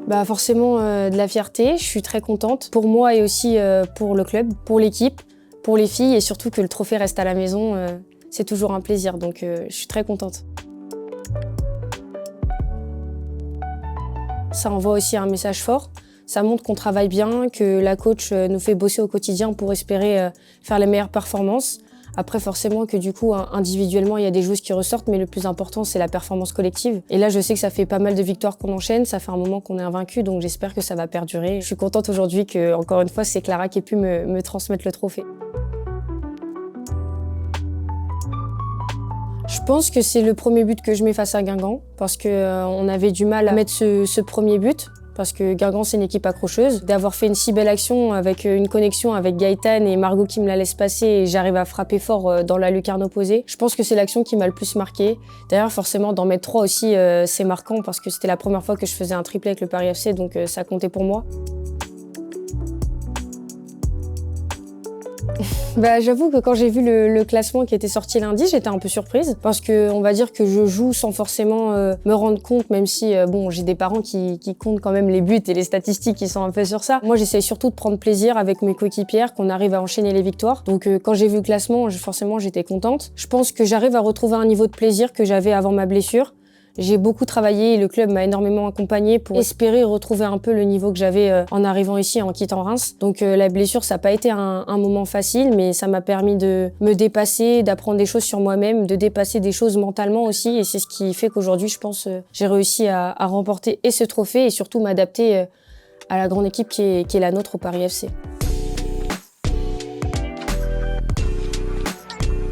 Bah forcément de la fierté, je suis très contente pour moi et aussi pour le club, pour l'équipe, pour les filles et surtout que le trophée reste à la maison, c'est toujours un plaisir donc je suis très contente. Ça envoie aussi un message fort, ça montre qu'on travaille bien, que la coach nous fait bosser au quotidien pour espérer faire les meilleures performances. Après, forcément que du coup, individuellement, il y a des joueuses qui ressortent, mais le plus important, c'est la performance collective. Et là, je sais que ça fait pas mal de victoires qu'on enchaîne, ça fait un moment qu'on est invaincu, donc j'espère que ça va perdurer. Je suis contente aujourd'hui que, encore une fois, c'est Clara qui ait pu me transmettre le trophée. Je pense que c'est le premier but que je mets face à Guingamp, parce qu'on avait du mal à mettre ce premier but. Parce que Guingamp, c'est une équipe accrocheuse. D'avoir fait une si belle action avec une connexion avec Gaëtane et Margot qui me la laisse passer et j'arrive à frapper fort dans la lucarne opposée, je pense que c'est l'action qui m'a le plus marqué. D'ailleurs, forcément, d'en mettre 3 aussi, c'est marquant parce que c'était la première fois que je faisais un triplé avec le Paris FC, donc ça comptait pour moi. Bah, j'avoue que quand j'ai vu le classement qui était sorti lundi, j'étais un peu surprise parce que on va dire que je joue sans forcément me rendre compte, même si bon, j'ai des parents qui comptent quand même les buts et les statistiques qui sont un peu sur ça. Moi, j'essaye surtout de prendre plaisir avec mes coéquipières, qu'on arrive à enchaîner les victoires. Donc quand j'ai vu le classement, forcément, j'étais contente. Je pense que j'arrive à retrouver un niveau de plaisir que j'avais avant ma blessure. J'ai beaucoup travaillé et le club m'a énormément accompagnée pour espérer retrouver un peu le niveau que j'avais en arrivant ici, en quittant Reims. Donc la blessure, ça n'a pas été un moment facile, mais ça m'a permis de me dépasser, d'apprendre des choses sur moi-même, de dépasser des choses mentalement aussi. Et c'est ce qui fait qu'aujourd'hui, je pense, j'ai réussi à remporter et ce trophée et surtout m'adapter à la grande équipe qui est la nôtre au Paris FC.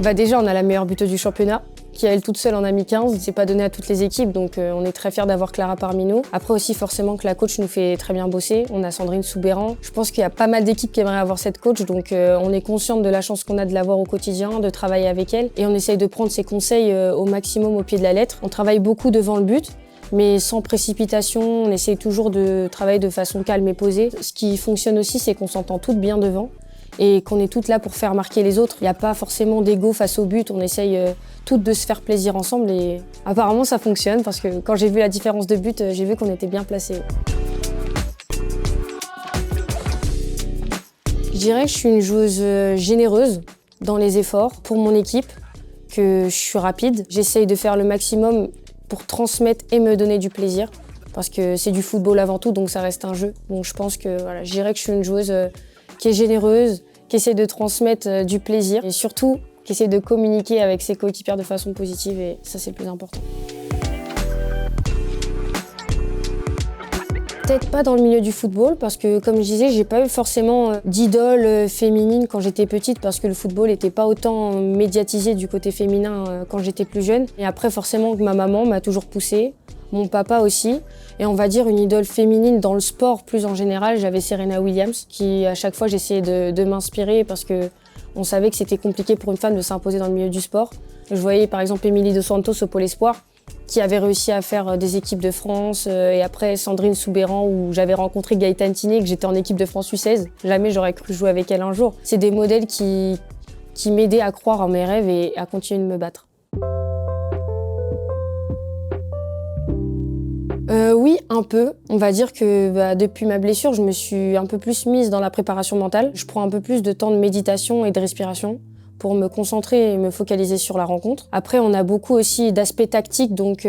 Bah déjà, on a la meilleure buteuse du championnat, qui elle toute seule en a mis 15. C'est pas donné à toutes les équipes, donc on est très fiers d'avoir Clara parmi nous. Après aussi forcément que la coach nous fait très bien bosser. On a Sandrine Soubéran. Je pense qu'il y a pas mal d'équipes qui aimeraient avoir cette coach, donc on est consciente de la chance qu'on a de l'avoir au quotidien, de travailler avec elle. Et on essaye de prendre ses conseils au maximum au pied de la lettre. On travaille beaucoup devant le but, mais sans précipitation. On essaye toujours de travailler de façon calme et posée. Ce qui fonctionne aussi, c'est qu'on s'entend toutes bien devant et qu'on est toutes là pour faire marquer les autres. Il n'y a pas forcément d'ego face au but, on essaye toutes de se faire plaisir ensemble et apparemment ça fonctionne parce que quand j'ai vu la différence de but, j'ai vu qu'on était bien placés. Je dirais que je suis une joueuse généreuse dans les efforts pour mon équipe, que je suis rapide. J'essaye de faire le maximum pour transmettre et me donner du plaisir parce que c'est du football avant tout, donc ça reste un jeu. Donc je pense que voilà, je dirais que je suis une joueuse qui est généreuse, qui essaie de transmettre du plaisir et surtout qui essaie de communiquer avec ses coéquipières de façon positive et ça c'est le plus important. Peut-être pas dans le milieu du football parce que comme je disais, j'ai pas eu forcément d'idole féminine quand j'étais petite parce que le football n'était pas autant médiatisé du côté féminin quand j'étais plus jeune. Et après forcément que ma maman m'a toujours poussée, mon papa aussi. Et on va dire une idole féminine dans le sport plus en général, j'avais Serena Williams qui à chaque fois j'essayais de m'inspirer parce que on savait que c'était compliqué pour une femme de s'imposer dans le milieu du sport. Je voyais par exemple Émilie Dos Santos au Pôle Espoir qui avait réussi à faire des équipes de France et après Sandrine Soubéran où j'avais rencontré Gaëtane Tiné que j'étais en équipe de France U16. Jamais j'aurais cru jouer avec elle un jour. C'est des modèles qui m'aidaient à croire en mes rêves et à continuer de me battre. Oui, un peu. On va dire que depuis ma blessure, je me suis un peu plus mise dans la préparation mentale. Je prends un peu plus de temps de méditation et de respiration pour me concentrer et me focaliser sur la rencontre. Après, on a beaucoup aussi d'aspects tactiques, donc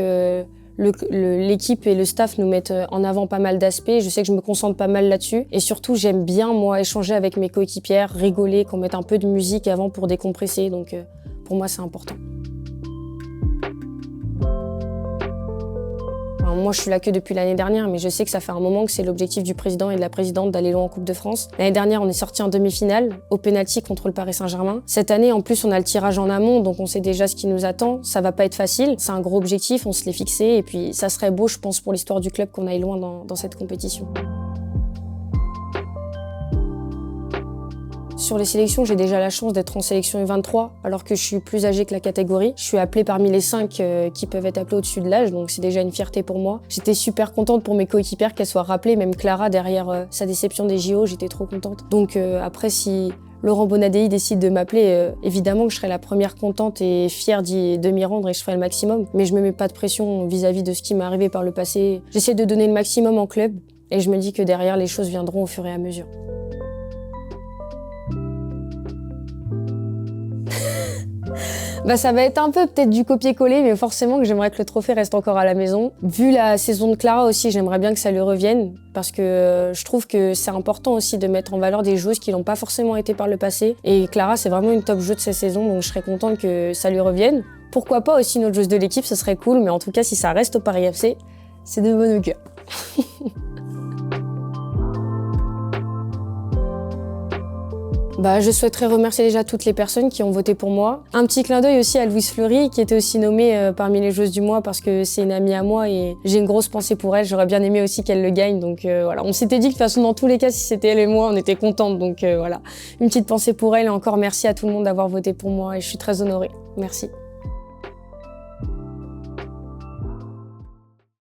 l'équipe et le staff nous mettent en avant pas mal d'aspects. Je sais que je me concentre pas mal là-dessus. Et surtout, j'aime bien, moi, échanger avec mes coéquipières, rigoler, qu'on mette un peu de musique avant pour décompresser. Donc pour moi, c'est important. Moi, je suis là que depuis l'année dernière, mais je sais que ça fait un moment que c'est l'objectif du président et de la présidente d'aller loin en Coupe de France. L'année dernière, on est sorti en demi-finale, au pénalty contre le Paris Saint-Germain. Cette année, en plus, on a le tirage en amont, donc on sait déjà ce qui nous attend. Ça va pas être facile, c'est un gros objectif, on se l'est fixé, et puis ça serait beau, je pense, pour l'histoire du club qu'on aille loin dans cette compétition. Sur les sélections, j'ai déjà la chance d'être en sélection U23, alors que je suis plus âgée que la catégorie. Je suis appelée parmi les 5 qui peuvent être appelés au-dessus de l'âge, donc c'est déjà une fierté pour moi. J'étais super contente pour mes coéquipières qu'elles soient rappelées, même Clara derrière sa déception des JO, j'étais trop contente. Donc après, si Laurent Bonadei décide de m'appeler, évidemment que je serai la première contente et fière de m'y rendre et je ferai le maximum. Mais je me mets pas de pression vis-à-vis de ce qui m'est arrivé par le passé. J'essaie de donner le maximum en club et je me dis que derrière, les choses viendront au fur et à mesure. Ça va être un peu peut-être du copier-coller, mais forcément que j'aimerais que le trophée reste encore à la maison. Vu la saison de Clara aussi, j'aimerais bien que ça lui revienne, parce que je trouve que c'est important aussi de mettre en valeur des joueuses qui n'ont pas forcément été par le passé. Et Clara, c'est vraiment une top joueuse de cette saison, donc je serais contente que ça lui revienne. Pourquoi pas aussi une autre joueuse de l'équipe, ce serait cool, mais en tout cas, si ça reste au Paris FC, c'est de bon augure. Je souhaiterais remercier déjà toutes les personnes qui ont voté pour moi. Un petit clin d'œil aussi à Louise Fleury, qui était aussi nommée parmi les joueuses du mois parce que c'est une amie à moi et j'ai une grosse pensée pour elle. J'aurais bien aimé aussi qu'elle le gagne. Donc voilà, on s'était dit que de toute façon, dans tous les cas, si c'était elle et moi, on était contentes. Donc voilà, une petite pensée pour elle et encore merci à tout le monde d'avoir voté pour moi et je suis très honorée. Merci.